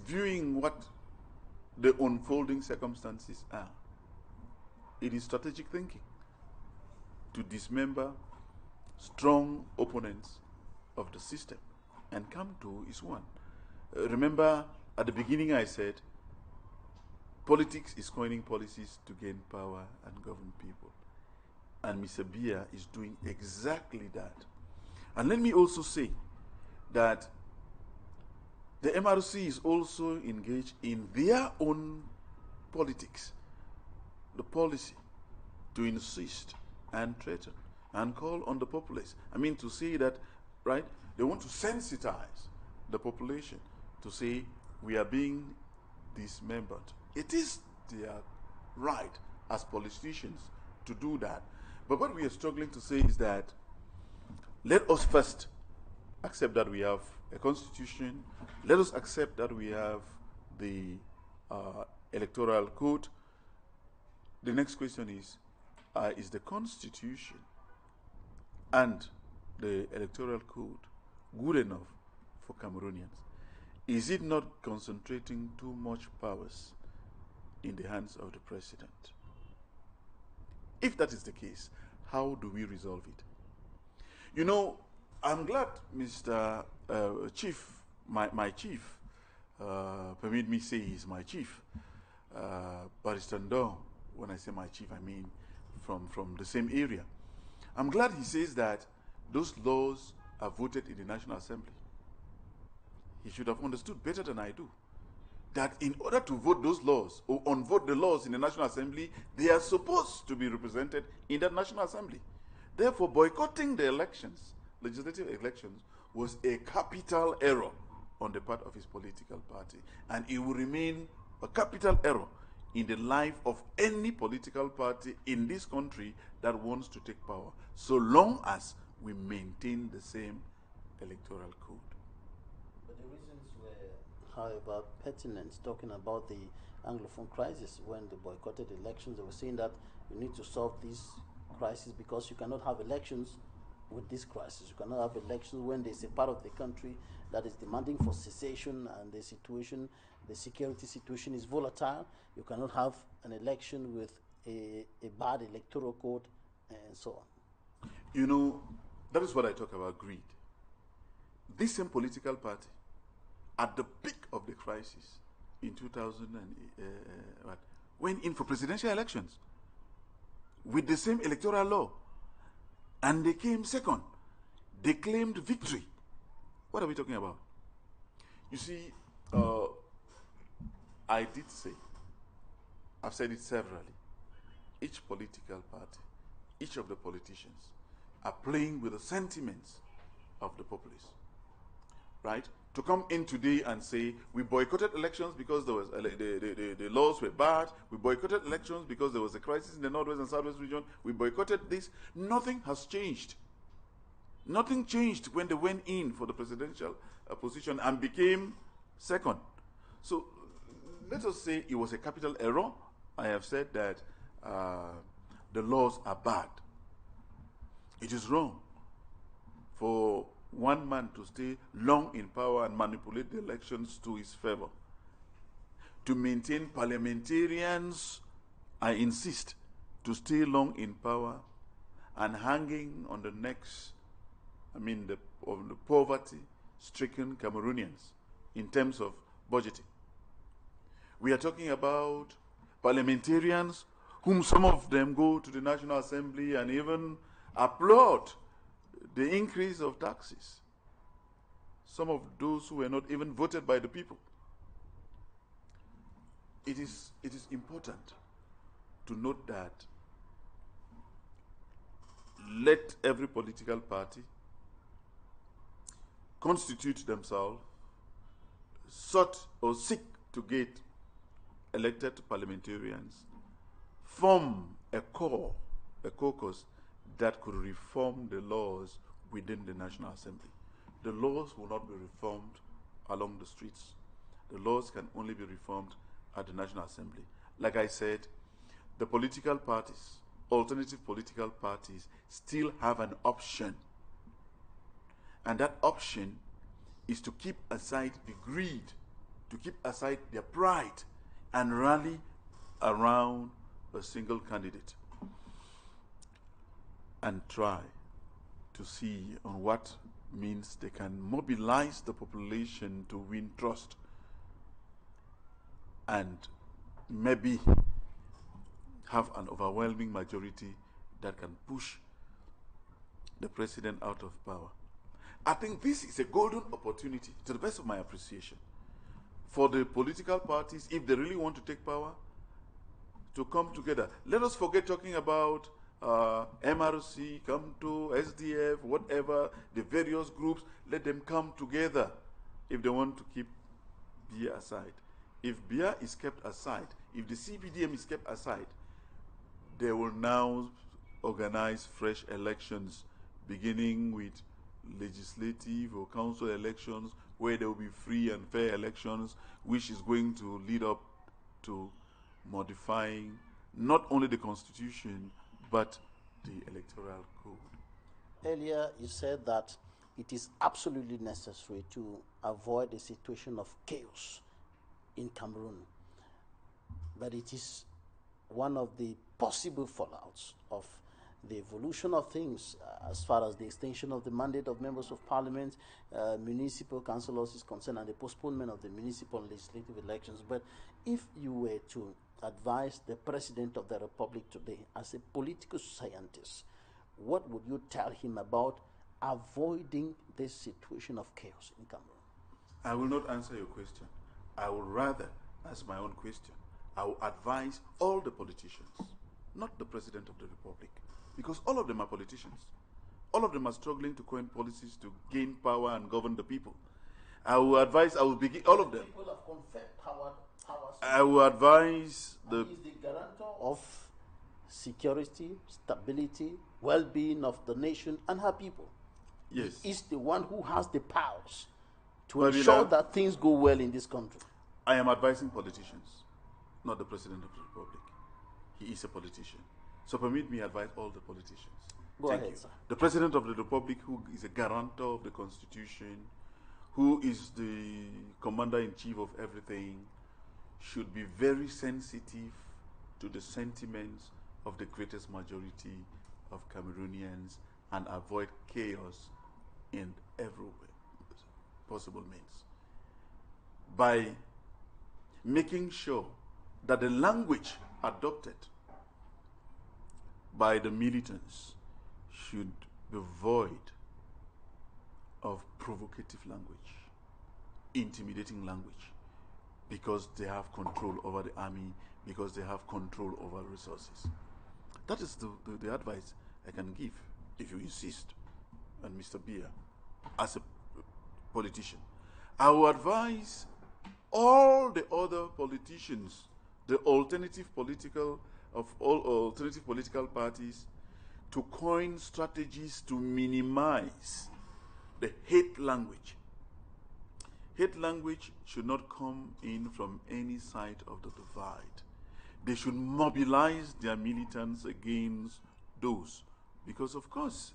Speaker 2: viewing what the unfolding circumstances are, it is strategic thinking to dismember strong opponents of the system. And Kamto is one. Remember, at the beginning I said, politics is coining policies to gain power and govern people. And Mr. Bia is doing exactly that. And let me also say that the MRC is also engaged in their own politics, the policy. to insist and threaten and call on the populace. I mean, to say that, right, they want to sensitize the population to say we are being dismembered. It is their right as politicians to do that. But what we are struggling to say is that let us first accept that we have a constitution. Let us accept that we have the electoral code. The next question is the constitution and the electoral code good enough for Cameroonians? Is it not concentrating too much powers in the hands of the president? If that is the case, how do we resolve it? You know, I'm glad Mr. Chief, my chief, permit me say he's my chief, Barrister Ndong. When I say my chief, I mean from the same area. I'm glad he says that those laws are voted in the National Assembly. He should have understood better than I do that in order to vote those laws or unvote the laws in the National Assembly, they are supposed to be represented in that National Assembly. Therefore, boycotting the elections, legislative elections, was a capital error on the part of his political party. And it will remain a capital error in the life of any political party in this country that wants to take power, so long as we maintain the same electoral code.
Speaker 1: But the reasons were, however, pertinent, talking about the Anglophone crisis. When they boycotted elections, they were saying that you need to solve this crisis because you cannot have elections with this crisis. You cannot have elections when there's a part of the country that is demanding for cessation and the security situation is volatile. You cannot have an election with a bad electoral code and so on.
Speaker 2: You know, that is what I talk about, greed. This same political party, at the peak of the crisis in 2008, went in for presidential elections with the same electoral law, and they came second. They claimed victory. What are we talking about? You see, I did say, I've said it severally, each political party, each of the politicians are playing with the sentiments of the populace, right? To come in today and say, we boycotted elections because there was the laws were bad, we boycotted elections because there was a crisis in the Northwest and Southwest region, we boycotted this. Nothing has changed. Nothing changed when they went in for the presidential position and became second. So let us say it was a capital error. I have said that the laws are bad. It is wrong for one man to stay long in power and manipulate the elections to his favor. To maintain parliamentarians, I insist, to stay long in power and hanging on the necks, of the poverty-stricken Cameroonians in terms of budgeting. We are talking about parliamentarians whom some of them go to the National Assembly and even applaud the increase of taxes. Some of those who were not even voted by the people. It is important to note that let every political party constitute themselves, sought or seek to get elected parliamentarians, form a caucus that could reform the laws within the National Assembly. The laws will not be reformed along the streets. The laws can only be reformed at the National Assembly. Like I said, the political parties, alternative political parties, still have an option. And that option is to keep aside the greed, to keep aside their pride, and rally around a single candidate and try to see on what means they can mobilize the population to win trust and maybe have an overwhelming majority that can push the president out of power. I think this is a golden opportunity, to the best of my appreciation, for the political parties, if they really want to take power, to come together. Let us forget talking about MRC, come to SDF, whatever, the various groups. Let them come together if they want to keep beer aside. If beer is kept aside, if the CPDM is kept aside, they will now organize fresh elections, beginning with legislative or council elections, where there will be free and fair elections, which is going to lead up to modifying not only the constitution, but the electoral code.
Speaker 1: Earlier, you said that it is absolutely necessary to avoid a situation of chaos in Cameroon, but it is one of the possible fallouts of the evolution of things as far as the extension of the mandate of members of parliament, municipal councillors is concerned, and the postponement of the municipal and legislative elections. But if you were to advise the President of the Republic today as a political scientist, what would you tell him about avoiding this situation of chaos in Cameroon?
Speaker 2: I will not answer your question. I will rather ask my own question. I will advise all the politicians, not the President of the Republic, because all of them are politicians. All of them are struggling to coin policies to gain power and govern the people. I will advise, I will begin, all of them.
Speaker 1: People have conferred powers.
Speaker 2: I will advise the...
Speaker 1: He is the guarantor of security, stability, well-being of the nation and her people.
Speaker 2: Yes.
Speaker 1: He is the one who has the powers to ensure that things go well in this country.
Speaker 2: I am advising politicians, not the President of the Republic. He is a politician. So permit me advise all the politicians.
Speaker 1: Thank you. Sir.
Speaker 2: The President of the Republic, who is a guarantor of the Constitution, who is the commander-in-chief of everything, should be very sensitive to the sentiments of the greatest majority of Cameroonians and avoid chaos in every way possible means. By making sure that the language adopted by the militants should be void of provocative language, intimidating language, because they have control over the army, because they have control over resources. That is the advice I can give, if you insist, and Mr. Beer, as a politician. I will advise all the other politicians, the alternative political parties, to coin strategies to minimize the hate language. Hate language should not come in from any side of the divide. They should mobilize their militants against those. Because, of course,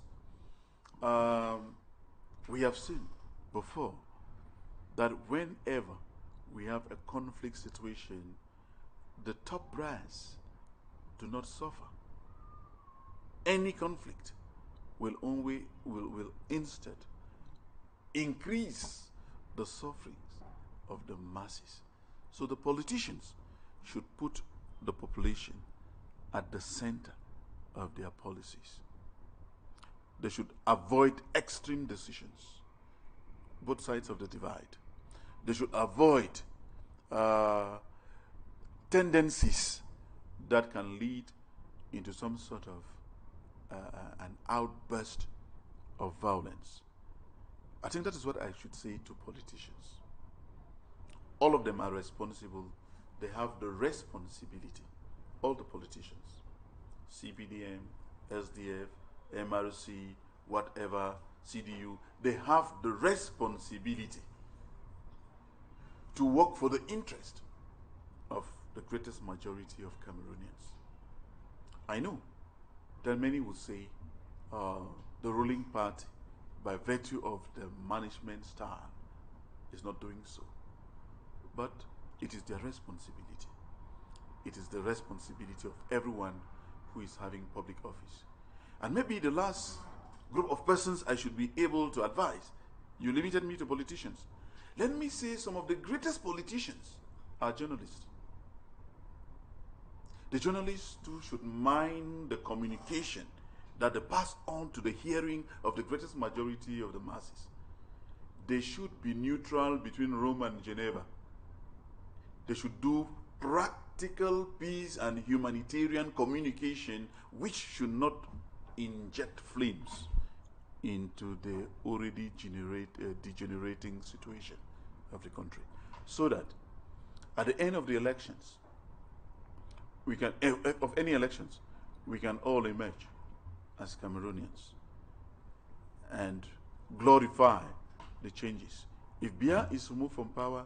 Speaker 2: we have seen before that whenever we have a conflict situation, the top brass do not suffer. Any conflict will instead increase the sufferings of the masses. So the politicians should put the population at the center of their policies. They should avoid extreme decisions, both sides of the divide. They should avoid tendencies that can lead into some sort of an outburst of violence. I think that is what I should say to politicians. All of them are responsible. They have the responsibility. All the politicians, CPDM, SDF, MRC, whatever, CDU, they have the responsibility to work for the interest of the greatest majority of Cameroonians. I know that many will say the ruling party, by virtue of the management style, is not doing so. But it is their responsibility. It is the responsibility of everyone who is having public office. And maybe the last group of persons I should be able to advise, you limited me to politicians. Let me say some of the greatest politicians are journalists. The journalists too should mind the communication that they pass on to the hearing of the greatest majority of the masses. They should be neutral between Rome and Geneva. They should do practical peace and humanitarian communication which should not inject flames into the already degenerating situation of the country. So that at the end of the elections, we can, of any elections, we can all emerge as Cameroonians and glorify the changes. If Biya is removed from power,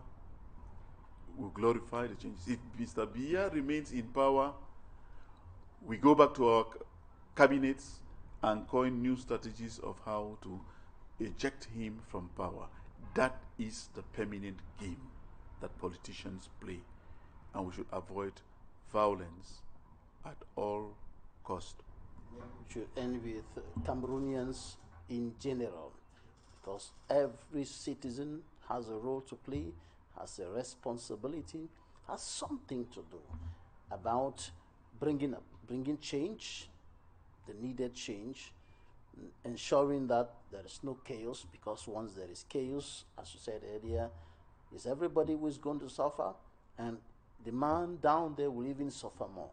Speaker 2: we'll glorify the changes. If Mr. Biya remains in power, we go back to our cabinets and coin new strategies of how to eject him from power. That is the permanent game that politicians play, and we should avoid violence at all cost.
Speaker 1: We should end with Cameroonians in general, because every citizen has a role to play, has a responsibility, has something to do about bringing change, the needed change, ensuring that there is no chaos, because once there is chaos, as you said earlier, is everybody who is going to suffer, and the man down there will even suffer more.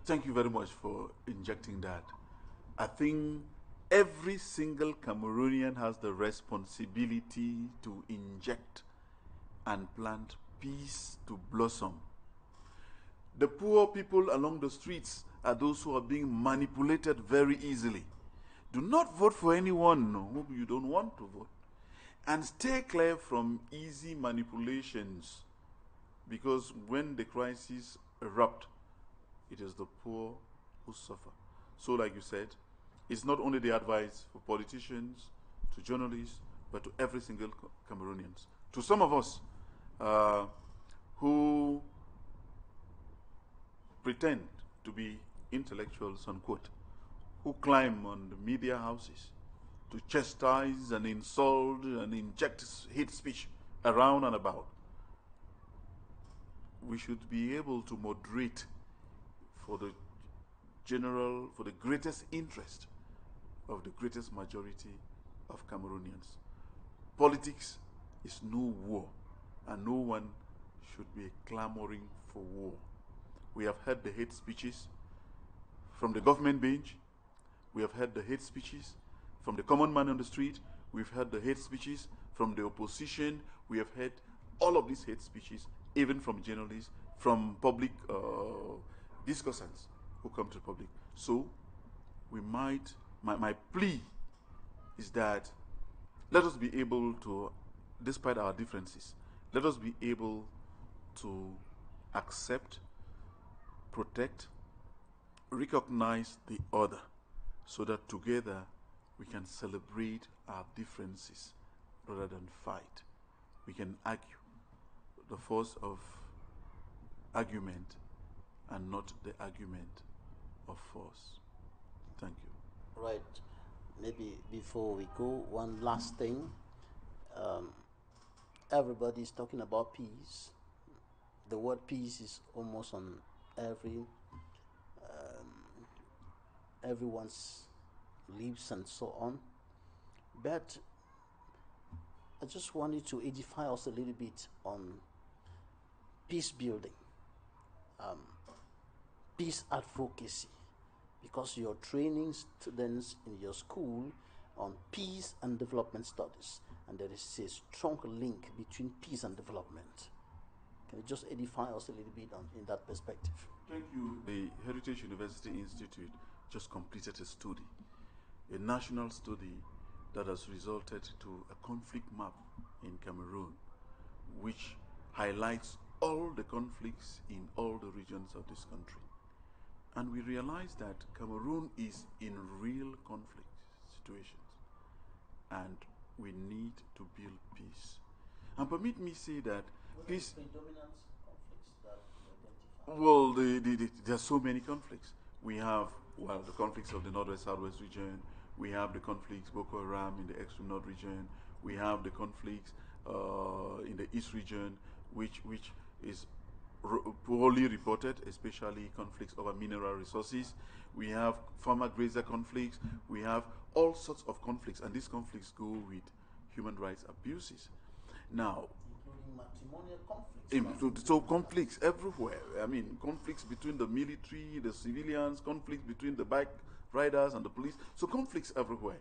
Speaker 2: Thank you very much for injecting that. I think every single Cameroonian has the responsibility to inject and plant peace to blossom. The poor people along the streets are those who are being manipulated very easily. Do not vote for anyone whom you don't want to vote. And stay clear from easy manipulations, because when the crises erupt, it is the poor who suffer. So like you said, it's not only the advice for politicians, to journalists, but to every single Cameroonians. To some of us who pretend to be intellectuals, unquote, who climb on the media houses to chastise and insult and inject hate speech around and about. We should be able to moderate for the greatest interest of the greatest majority of Cameroonians. Politics is no war, and no one should be clamoring for war. We have heard the hate speeches from the government bench. We have heard the hate speeches from the common man on the street. We've heard the hate speeches from the opposition. We have heard all of these hate speeches, even from journalists, from public discussants who come to the public. So we might, my plea is that let us be able to, despite our differences, let us be able to accept, protect, recognize the other, so that together we can celebrate our differences rather than fight. We can argue the force of argument and not the argument of force. Thank you.
Speaker 1: Right. Maybe before we go, one last thing. Everybody's talking about peace. The word peace is almost on everyone's lips and so on. But I just wanted to edify us a little bit on peace building, peace advocacy, because you're training students in your school on peace and development studies, and there is a strong link between peace and development. Can you just edify us a little bit in that perspective?
Speaker 2: Thank you. The Heritage University Institute just completed a study, a national study that has resulted to a conflict map in Cameroon, which highlights all the conflicts in all the regions of this country. And we realize that Cameroon is in real conflict situations, and we need to build peace. And permit me say that peace.
Speaker 1: Predominant conflicts that you identify?
Speaker 2: Well, there are so many conflicts. We have, well, the conflicts of the Northwest Southwest region. We have the conflicts Boko Haram in the extreme north region. We have the conflicts in the east region, which is poorly reported, especially conflicts over mineral resources. We have farmer-grazer conflicts. We have all sorts of conflicts, and these conflicts go with human rights abuses. Now,
Speaker 1: Including matrimonial conflicts.
Speaker 2: So conflicts everywhere. I mean, conflicts between the military, the civilians, conflicts between the bike riders and the police. So conflicts everywhere.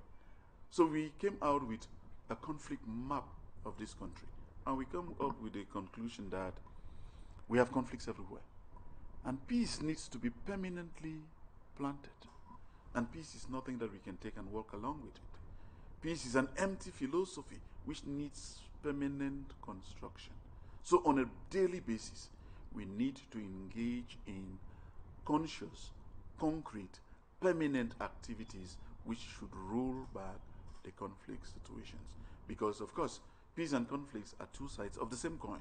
Speaker 2: So we came out with a conflict map of this country. And we come up with the conclusion that we have conflicts everywhere. And peace needs to be permanently planted. And peace is nothing that we can take and walk along with it. Peace is an empty philosophy which needs permanent construction. So on a daily basis, we need to engage in conscious, concrete, permanent activities which should roll back the conflict situations. Because, of course, peace and conflicts are two sides of the same coin.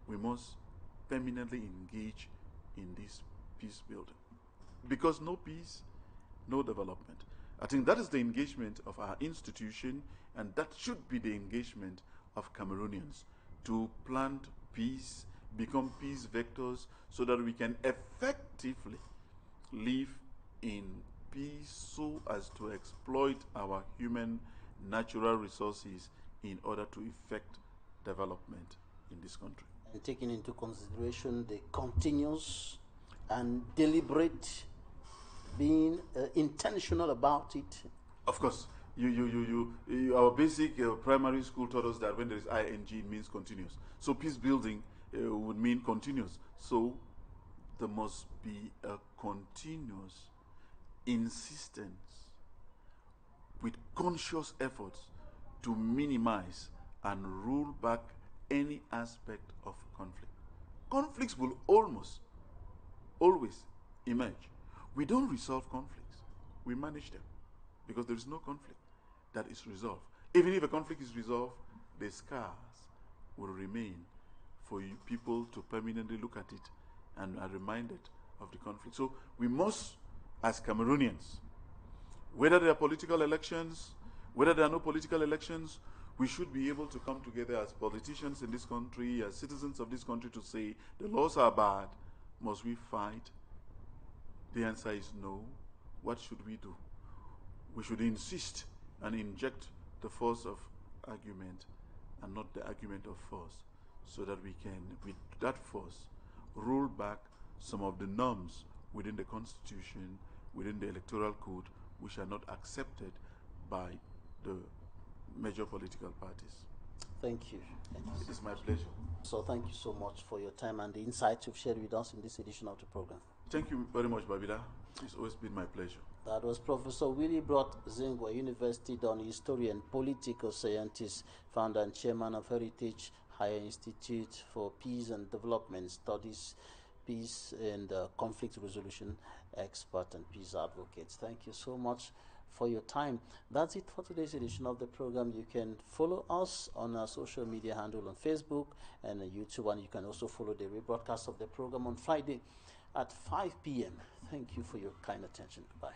Speaker 2: We must permanently engage in this peace building. Because no peace, no development. I think that is the engagement of our institution, and that should be the engagement of Cameroonians to plant peace, become peace vectors, so that we can effectively live in peace so as to exploit our human natural resources in order to effect development in this country.
Speaker 1: And taking into consideration the continuous and deliberate being intentional about it.
Speaker 2: Of course, our basic primary school taught us that when there is ing, it means continuous. So peace building would mean continuous. So there must be a continuous insistence with conscious efforts to minimize and roll back any aspect of conflict. Conflicts will always emerge. We don't resolve conflicts. We manage them because there is no conflict that is resolved. Even if a conflict is resolved, the scars will remain for you people to permanently look at it and are reminded of the conflict. So we must, as Cameroonians, whether there are political elections, whether there are no political elections, we should be able to come together as politicians in this country, as citizens of this country, to say the laws are bad. Must we fight? The answer is no. What should we do? We should insist and inject the force of argument and not the argument of force, so that we can, with that force, roll back some of the norms within the Constitution, within the Electoral Code, which are not accepted by the major political parties.
Speaker 1: Thank you.
Speaker 2: It is my pleasure.
Speaker 1: So thank you so much for your time and the insights you've shared with us in this edition of the program.
Speaker 2: Thank you very much, Babida. It's always been my pleasure.
Speaker 1: That was Professor Willibroad Zingwa, University Don historian, political scientist, founder and chairman of Heritage Higher Institute for Peace and Development Studies, peace and conflict resolution expert and peace advocate. Thank you so much for your time. That's it for today's edition of the program. You can follow us on our social media handle on Facebook and YouTube, and you can also follow the rebroadcast of the program on Friday at 5 p.m. Thank you for your kind attention. Bye.